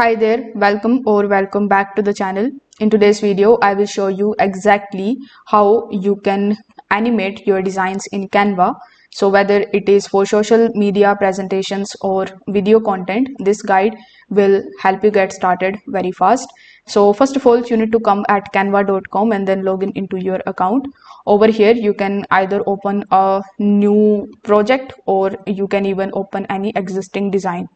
Hi there, welcome back to the channel. In today's video, I will show you exactly how you can animate your designs in Canva. So whether it is for social media presentations or video content, this guide will help you get started very fast. So first of all, you need to come at canva.com and then log in into your account. Over here, you can either open a new project or you can even open any existing design.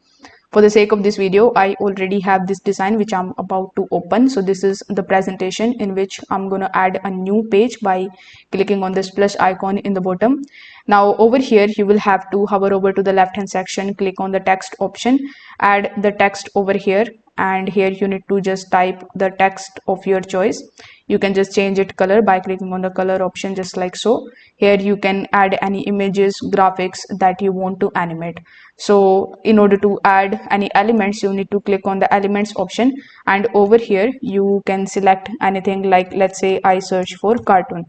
For the sake of this video, I already have this design which I'm about to open. So this is the presentation in which I'm going to add a new page by clicking on this plus icon in the bottom. Now over here, you will have to hover over to the left hand section, click on the text option, add the text over here, and here you need to just type the text of your choice. You can just change it color by clicking on the color option, just like so. Here you can add any images, graphics that you want to animate. So in order to add any elements, you need to click on the elements option, and over here you can select anything. Like, let's say I search for cartoon.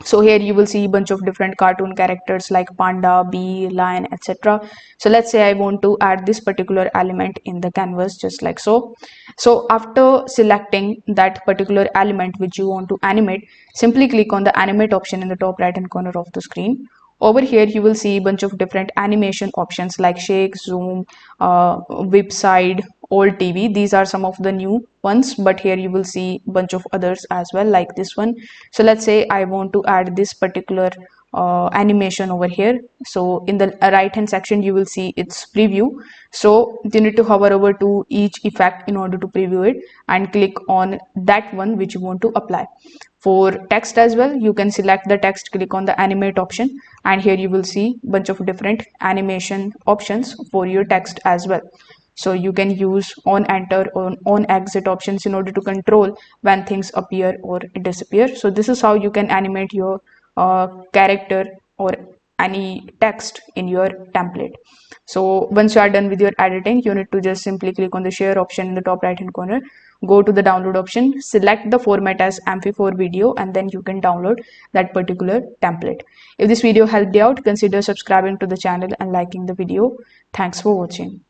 So here you will see a bunch of different cartoon characters like panda, bee, lion, etc. So let's say I want to add this particular element in the canvas, just like so. So after selecting that particular element which you want to animate, simply click on the animate option in the top right hand corner of the screen. Over here you will see a bunch of different animation options like shake, zoom, whip side, old TV. These are some of the new ones, but here you will see a bunch of others as well, like this one. So let's say I want to add this particular animation over here. So in the right hand section you will see its preview. So you need to hover over to each effect in order to preview it and click on that one which you want to apply. For text as well, you can select the text, click on the animate option, and here you will see a bunch of different animation options for your text as well. So you can use on enter or on exit options in order to control when things appear or disappear. So this is how you can animate your character or any text in your template. So once you are done with your editing, you need to just simply click on the share option in the top right hand corner, go to the download option, select the format as mp4 video, and then you can download that particular template. If this video helped you out, consider subscribing to the channel and liking the video. Thanks for watching.